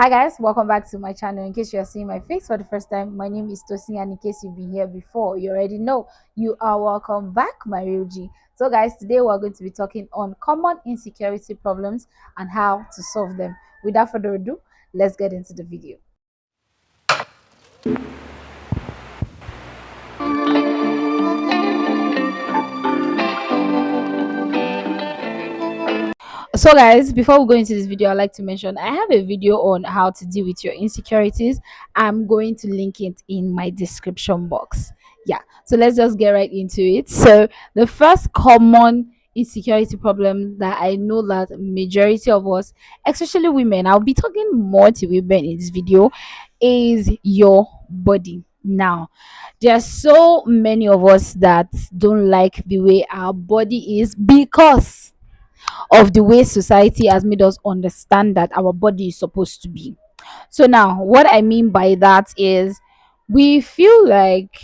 Hi guys, welcome back to my channel. In case you are seeing my face for the first time, my name is Tosin, and in case you've been here before, you already know you are welcome back, my real G. So guys, today we're going to be talking on common insecurity problems and how to solve them. Without further ado, let's get into the video. So guys, before we go into this video, I'd like to mention I have a video on how to deal with your insecurities. I'm going to link it in my description box. Yeah, so let's just get right into it. So the first common insecurity problem that I know that majority of us, especially women, I'll be talking more to women in this video, is your body. Now there's so many of us that don't like the way our body is because of the way society has made us understand that our body is supposed to be. So now what I mean by that is we feel like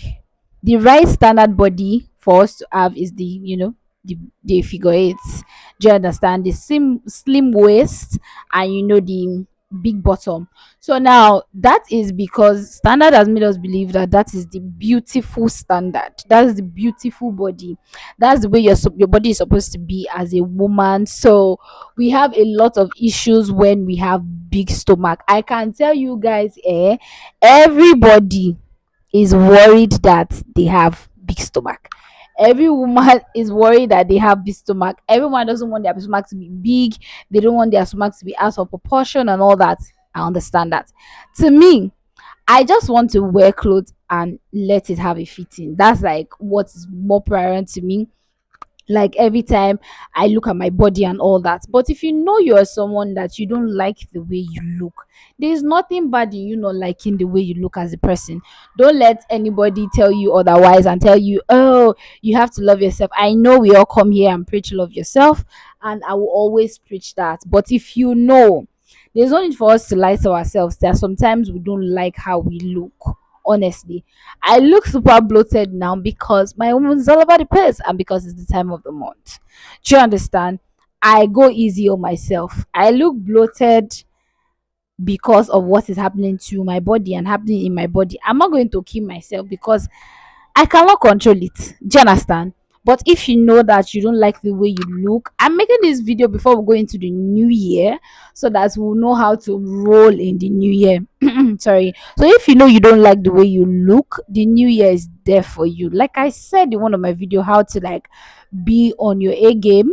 the right standard body for us to have is the figure eights. Do you understand? The slim waist and the big bottom. So now that is because standard has made us believe that that is the beautiful standard. That is the beautiful body. That's the way your body is supposed to be as a woman. So we have a lot of issues when we have big stomach. I can tell you guys, everybody is worried that they have big stomach. Every woman is worried that they have big stomach. Everyone doesn't want their stomach to be big. They don't want their stomach to be out of proportion and all that. I understand that. To me, I just want to wear clothes and let it have a fitting. That's like what is more prior to me, like every time I look at my body and all that. But if you know you're someone that you don't like the way you look, there's nothing bad in you not liking the way you look as a person. Don't let anybody tell you otherwise and tell you, oh, you have to love yourself. I know we all come here and preach love yourself, and I will always preach that. But if you know, there's no need for us to lie to ourselves. There are sometimes we don't like how we look. Honestly, I look super bloated now because my woman's all over the place and because it's the time of the month. Do you understand? I go easy on myself. I look bloated because of what is happening to my body and happening in my body. I'm not going to kill myself because I cannot control it. Do you understand? But if you know that you don't like the way you look, I'm making this video before we go into the new year so that we'll know how to roll in the new year. Sorry. So if you know you don't like the way you look, the new year is there for you. Like I said in one of my video, how to like be on your A game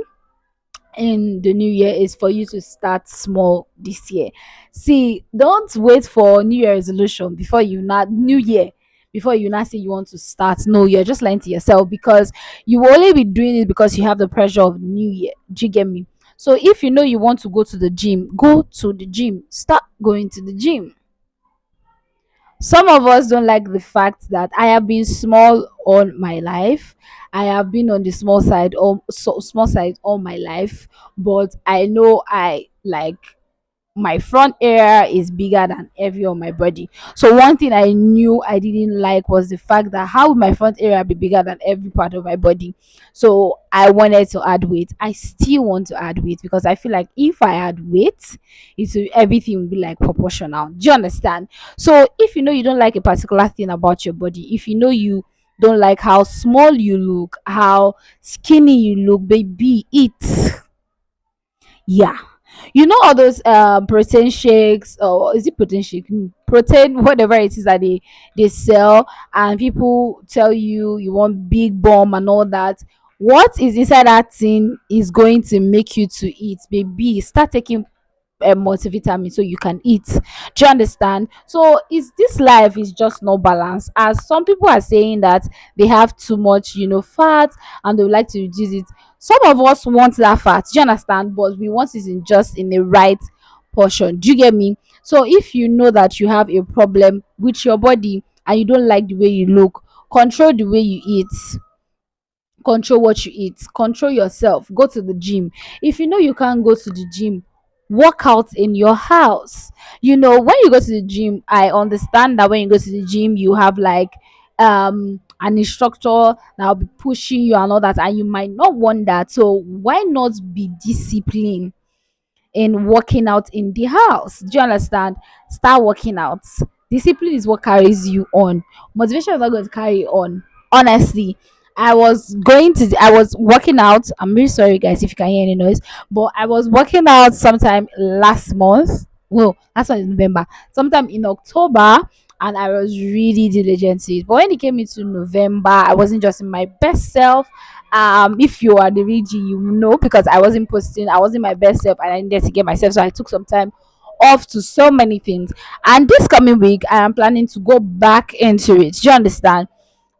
in the new year is for you to start small this year. See, don't wait for new year resolution before you not new year before you not say you want to start. No, you're just lying to yourself because you will only be doing it because you have the pressure of new year. Do you get me? So if you know you want to go to the gym, go to the gym. Start going to the gym. Some of us don't like the fact that I have been small all my life. I have been on the small side all my life, but I know I like my front area is bigger than every on my body. So one thing I knew I didn't like was the fact that how would my front area be bigger than every part of my body. So I wanted to add weight. I still want to add weight because I feel like if I add weight, everything will be like proportional. Do you understand? So if you know you don't like a particular thing about your body, if you know you don't like how small you look, how skinny you look, baby, eat. Yeah, you know all those protein shakes, or is it protein shake? Protein, whatever it is that they sell, and people tell you you want big bomb and all that. What is inside that thing is going to make you to eat, baby. Start taking a multivitamin so you can eat. Do you understand? So is this life is just no balance, as some people are saying that they have too much fat and they would like to reduce it. Some of us want that fat, do you understand, but we want it in just in the right portion. Do you get me? So if you know that you have a problem with your body and you don't like the way you look, control the way you eat, control what you eat, control yourself, go to the gym. If you know you can't go to the gym, work out in your house. When you go to the gym, I understand that when you go to the gym you have like an instructor that will be pushing you and all that, and you might not want that. So why not be disciplined? in working out in the house. Do you understand? Start working out. Discipline is what carries you on. Motivation is not going to carry you on. Honestly, I was working out. I'm really sorry, guys, if you can hear any noise, but I was working out sometime last month. Well, last one is November, sometime in October, and I was really diligent to it. But when it came into November, I wasn't just in my best self. If you are the region, you know, because I wasn't posting, I wasn't my best self, and I needed to get myself. So I took some time off to so many things. And this coming week, I am planning to go back into it. Do you understand?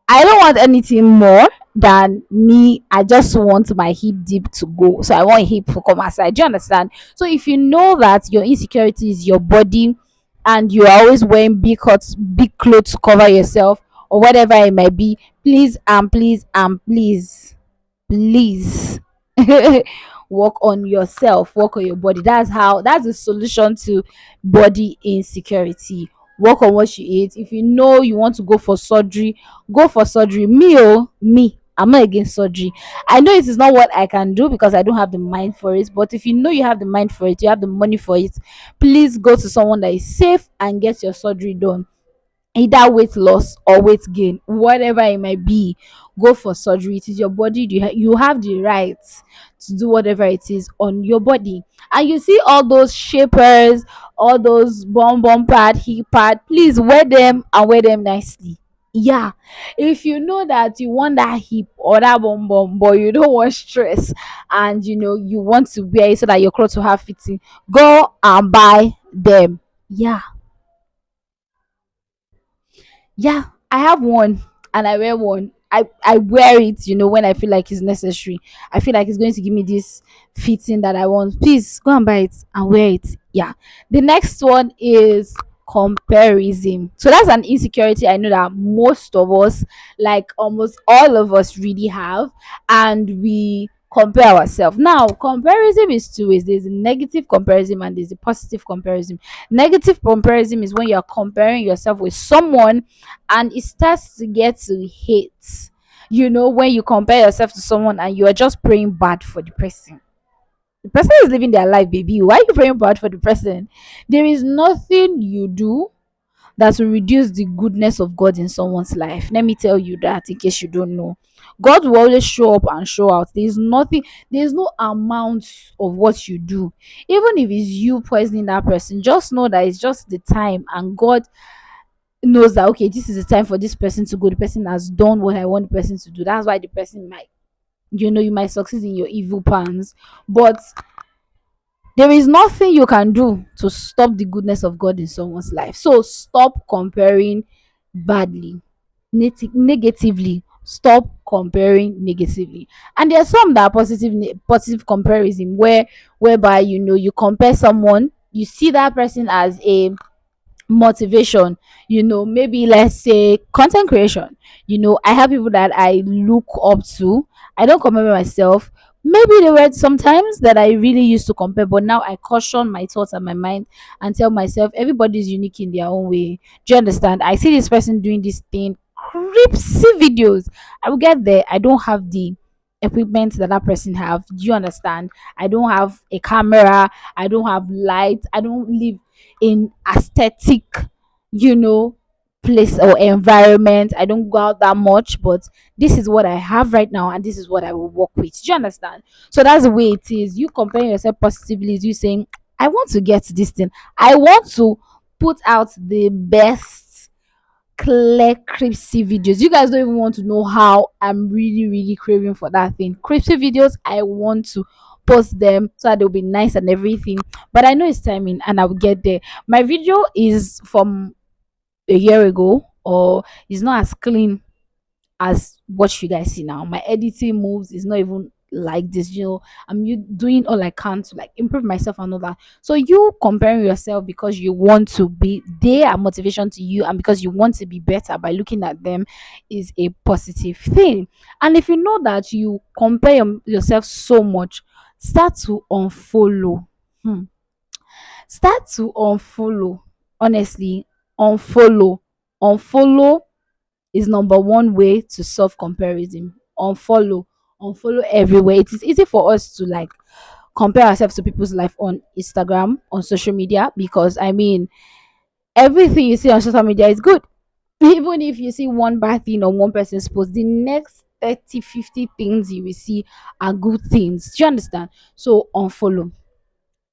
I don't want anything more than me. I just want my hip dip to go. So I want hip to come aside. Do you understand? So if you know that your insecurity is your body and you are always wearing big cuts, big clothes to cover yourself or whatever it might be, please and please and please work on yourself, work on your body. That's the solution to body insecurity. Work on what you eat. If you know you want to go for surgery, go for surgery. Me, I'm not against surgery. I know it is not what I can do because I don't have the mind for it, but if you know you have the mind for it, you have the money for it, please go to someone that is safe and get your surgery done. Either weight loss or weight gain, whatever it might be, go for surgery. It is your body. You have the right to do whatever it is on your body. And you see all those shapers, all those bum pad, hip pad, please wear them and wear them nicely. Yeah, if you know that you want that hip or that bum, but you don't want stress, and you know you want to wear it so that your clothes will have fitting, go and buy them. Yeah. Yeah, I have one and I wear one. I wear it, you know, when I feel like it's necessary. I feel like it's going to give me this fitting that I want. Please go and buy it and wear it. Yeah. The next one is comparison. So that's an insecurity I know that most of us, like almost all of us, really have, and we compare ourselves. Now, comparison is two ways. There's a negative comparison and there's a positive comparison. Negative comparison is when you're comparing yourself with someone and it starts to get to hate. You know, when you compare yourself to someone and you are just praying bad for the person. The person is living their life, baby. Why are you praying bad for the person? There is nothing you do that will reduce the goodness of God in someone's life. Let me tell you that in case you don't know. God will always show up and show out. There's no amount of what you do. Even if it's you poisoning that person, just know that it's just the time, and God knows that okay, this is the time for this person to go. The person has done what I want the person to do. That's why the person might, you know, you might succeed in your evil plans, but there is nothing you can do to stop the goodness of God in someone's life. So stop comparing badly, negatively. Stop comparing negatively. And there are some that are positive comparison whereby you know you compare someone, you see that person as a motivation, you know, maybe let's say content creation. You know, I have people that I look up to. I don't compare myself. Maybe there were sometimes that I really used to compare, but now I caution my thoughts and my mind and tell myself everybody is unique in their own way. Do you understand? I see this person doing this thing, creepsy videos. I will get there. I don't have the equipment that that person have. Do you understand? I don't have a camera. I don't have light. I don't live in aesthetic, you know, place or environment. I don't go out that much, but this is what I have right now and this is what I will work with. Do you understand? So that's the way it is. You comparing yourself positively is you saying, I want to get this thing. I want to put out the best clear crispy videos. You guys don't even want to know how I'm really craving for that thing. Crispy videos, I want to post them so that they'll be nice and everything. But I know it's timing and I will get there. My video is from a year ago, or it's not as clean as what you guys see now. My editing moves is not even like this, you know. I'm doing all I can to like improve myself and all that. So you comparing yourself because you want to be, they are motivation to you, and because you want to be better by looking at them is a positive thing. And if you know that you compare yourself so much, start to unfollow. Start to unfollow. Honestly, unfollow. Unfollow is number one way to solve comparison. Unfollow. Unfollow everywhere. It is easy for us to like compare ourselves to people's life on Instagram, on social media, because I mean, everything you see on social media is good. Even if you see one bad thing on one person's post, the next 30, 50 things you will see are good things. Do you understand? So unfollow,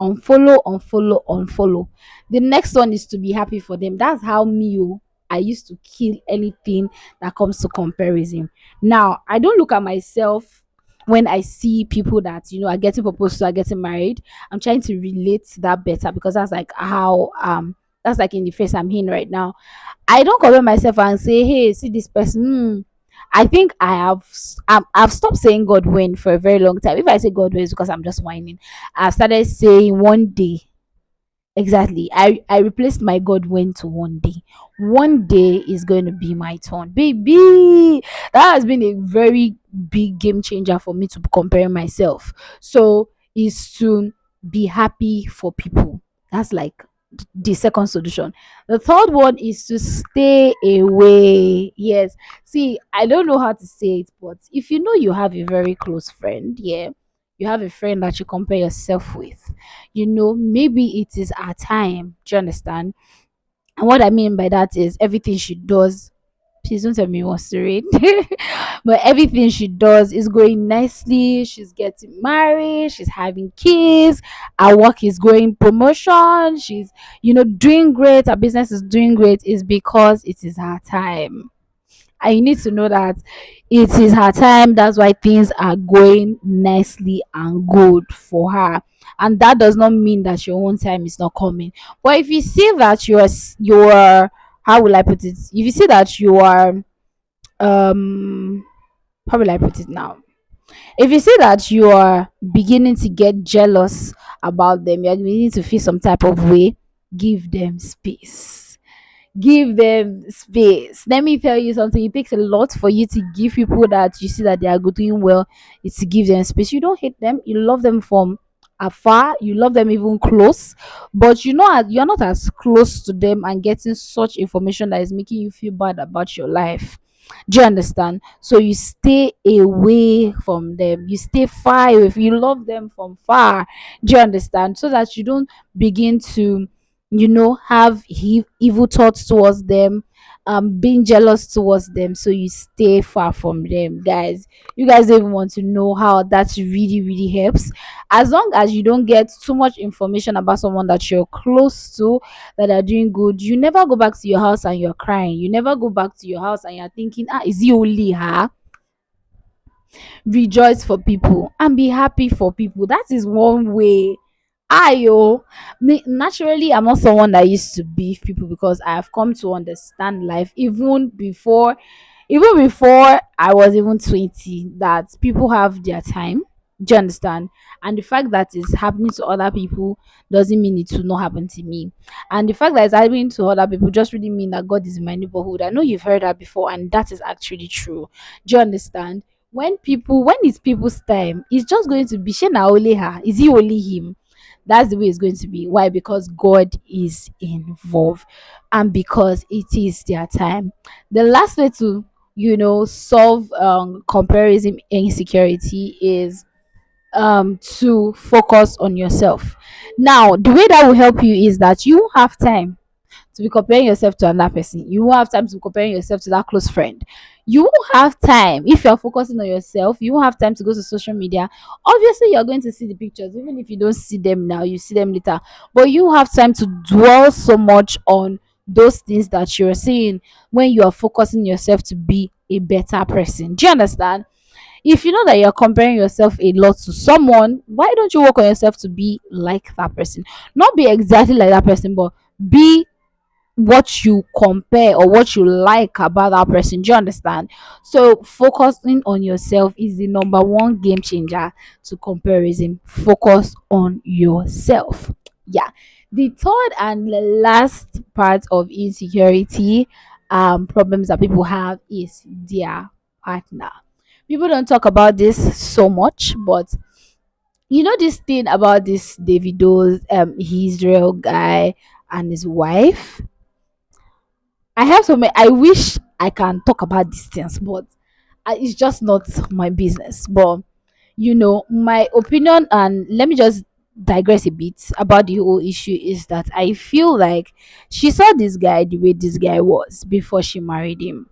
unfollow. The next one is to be happy for them. That's how me, I used to kill anything that comes to comparison. Now I don't look at myself when I see people that are getting proposed to, are getting married. I'm trying to relate to that better, because that's like how that's like in the phase I'm in right now. I don't compare myself and say, "Hey, see this person." I think I've stopped saying God win for a very long time. If I say God win, it's because I'm just whining. I've started saying one day. Exactly. I replaced my God went to one day. One day is going to be my turn. Baby. That has been a very big game changer for me to compare myself. So is to be happy for people. That's like the second solution. The third one is to stay away. Yes. See, I don't know how to say it, but if you know you have a very close friend, yeah, you have a friend that you compare yourself with, maybe it is our time. Do you understand? And what I mean by that is everything she does, please don't tell me you want to read, but everything she does is going nicely. She's getting married, she's having kids, her work is going promotion, she's, doing great, her business is doing great, is because it is her time. And you need to know that it is her time. That's why things are going nicely and good for her. And that does not mean that your own time is not coming. But if you see that you're how will I put it? If you see that you are um how will I put it now? If you see that you are beginning to get jealous about them, you're beginning to feel some type of way, give them space. Give them space. Let me tell you something. It takes a lot for you to give people that you see that they are doing well. It's to give them space. You don't hate them. You love them from afar. You love them even close, but you're not as close to them and getting such information that is making you feel bad about your life. Do you understand? So you stay away from them. You stay far away. If you love them from far, do you understand? So that you don't begin to have evil thoughts towards them, being jealous towards them. So you stay far from them, guys. You guys don't even want to know how that really really helps. As long as you don't get too much information about someone that you're close to, that are doing good, you never go back to your house and you're crying. You never go back to your house and you're thinking, is it only her? Rejoice for people and be happy for people. That is one way. Me naturally, I'm not someone that used to beef people, because I have come to understand life even before I was even 20, that people have their time. Do you understand? And the fact that it's happening to other people doesn't mean it will not happen to me. And the fact that it's happening to other people just really mean that God is in my neighborhood. I know you've heard that before, and that is actually true. Do you understand? When it's people's time, it's just going to be Shena only her. Is he only him? That's the way it's going to be. Why? Because God is involved, and because it is their time. The last way to solve comparison insecurity is to focus on yourself. Now the way that will help you is that you have time to be comparing yourself to another person. You won't have time to be comparing yourself to that close friend. You won't have time if you're focusing on yourself. You won't have time to go to social media. Obviously, you're going to see the pictures, even if you don't see them now, you see them later. But you have time to dwell so much on those things that you're seeing when you are focusing yourself to be a better person. Do you understand? If you know that you're comparing yourself a lot to someone, why don't you work on yourself to be like that person? Not be exactly like that person, but be what you compare or what you like about that person. Do you understand? So focusing on yourself is the number one game changer to comparison. Focus on yourself. Yeah. The third and the last part of insecurity problems that people have is their partner. People don't talk about this so much, but this thing about this Davido's Israel guy and his wife. I have so many. I wish I can talk about these things, but it's just not my business. But My opinion, and let me just digress a bit about the whole issue, is that I feel like she saw this guy the way this guy was before she married him.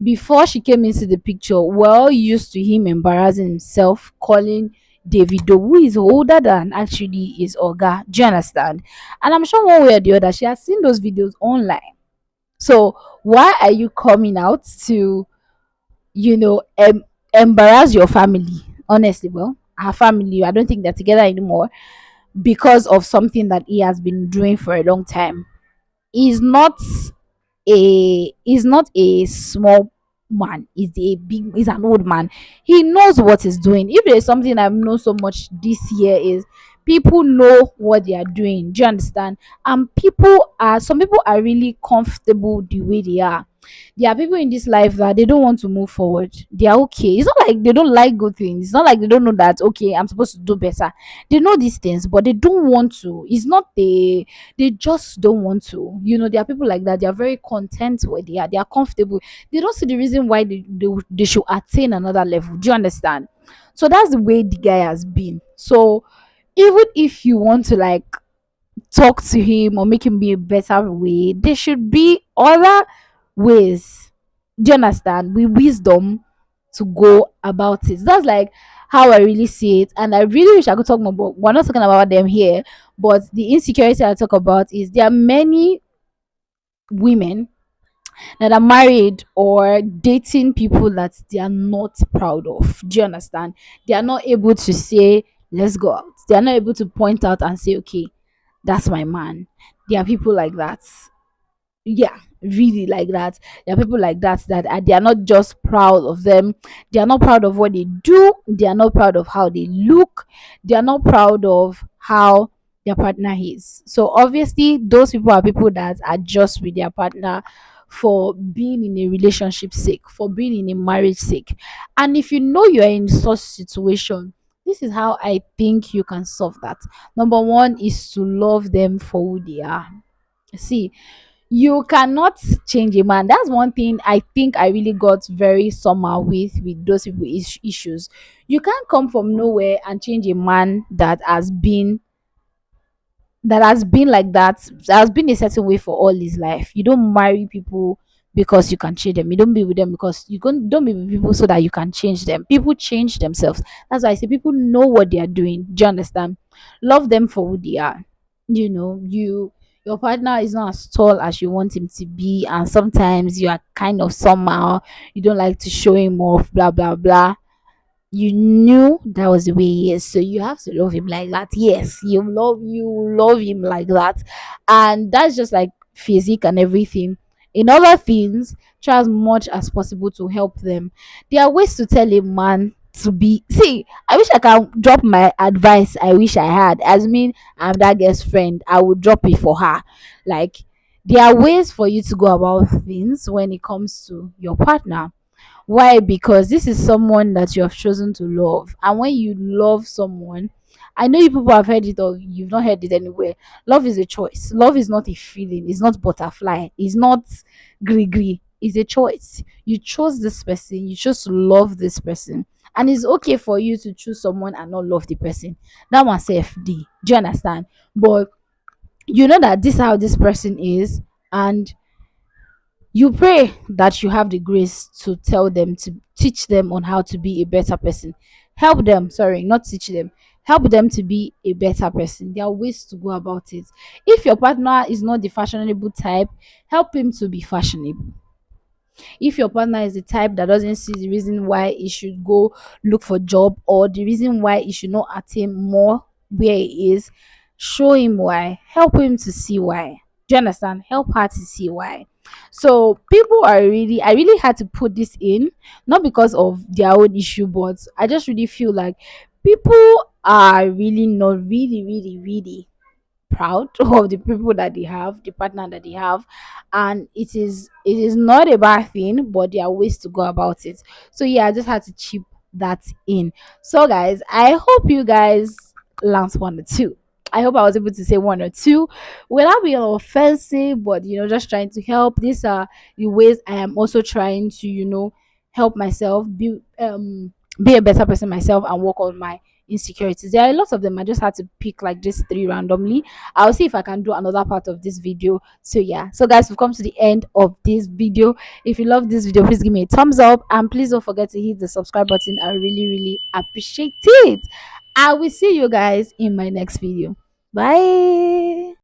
Before she came into the picture, well used to him embarrassing himself, calling Davido, who is older than actually his Oga. Do you understand? And I'm sure one way or the other, she has seen those videos online. So why are you coming out to, you know, embarrass your family? Honestly, well, her family, I don't think they're together anymore because of something that he has been doing for a long time. He's not a small man. He's an old man. He knows what he's doing. If there's something I've known so much this year, is people know what they are doing. Do you understand? And some people are really comfortable the way they are. There are people in this life that they don't want to move forward. They are okay. It's not like they don't like good things. It's not like they don't know that, okay, I'm supposed to do better. They know these things, but they don't want to. It's not they just don't want to. There are people like that. They are very content where they are. They are comfortable. They don't see the reason why they should attain another level. Do you understand? So that's the way the guy has been. So even if you want to like talk to him or make him be a better way, there should be other ways. Do you understand? With wisdom to go about it. That's like how I really see it. And I really wish I could talk more, but we're not talking about them here. But the insecurity I talk about is there are many women that are married or dating people that they are not proud of. Do you understand? They are not able to say, let's go out. They are not able to point out and say, okay, that's my man. There are people like that. Yeah, really like that. There are people like that they are not just proud of them. They are not proud of what they do. They are not proud of how they look. They are not proud of how their partner is. So obviously those people are people that are just with their partner for being in a relationship sake, for being in a marriage sake. And if you know you're in such situation, this is how I think you can solve that. Number one is to love them for who they are. See, you cannot change a man. That's one thing I think I really got very somehow with those people issues. You can't come from nowhere and change a man that has been like that has been a certain way for all his life. You don't marry people because you can change them. You don't be with them because don't be with people so that you can change them. People change themselves. That's why I say people know what they are doing. Do you understand? Love them for who they are. Your partner is not as tall as you want him to be, and sometimes you are kind of somehow you don't like to show him off, blah blah blah. You knew that was the way he is, so you have to love him like that. Yes, you love him like that. And that's just like physique and everything. In other things, try as much as possible to help them. There are ways to tell a man to be. See, I wish I can drop my advice. I wish I had. As mean, I'm that girl's friend, I would drop it for her. Like, there are ways for you to go about things when it comes to your partner. Why? Because this is someone that you have chosen to love. And when you love someone, I know you people have heard it or you've not heard it anywhere. Love is a choice. Love is not a feeling. It's not butterfly. It's not gree. It's a choice. You chose this person. You chose to love this person. And it's okay for you to choose someone and not love the person. That one's FD. Do you understand? But you know that this is how this person is. And you pray that you have the grace to tell them, to teach them on how to be a better person. Help them, sorry, not teach them. Help them to be a better person. There are ways to go about it. If your partner is not the fashionable type, help him to be fashionable. If your partner is the type that doesn't see the reason why he should go look for job, or the reason why he should not attain more where he is, show him why. Help him to see why. Do you understand? Help her to see why. So people are really, I really had to put this in, not because of their own issue, but I just really feel like people are really not really proud of the people that they have, the partner that they have. And it is not a bad thing, but there are ways to go about it. So yeah, I just had to chip that in. So guys, I hope you guys learned one or two. I hope I was able to say one or two without being offensive, but just trying to help. These are the ways I am also trying to help myself be a better person myself and work on my insecurities. There are a lot of them. I just had to pick like just three randomly. I'll see if I can do another part of this video. So yeah, so guys, we've come to the end of this video. If you love this video, please give me a thumbs up and please don't forget to hit the subscribe button. I really appreciate it. I will see you guys in my next video. Bye.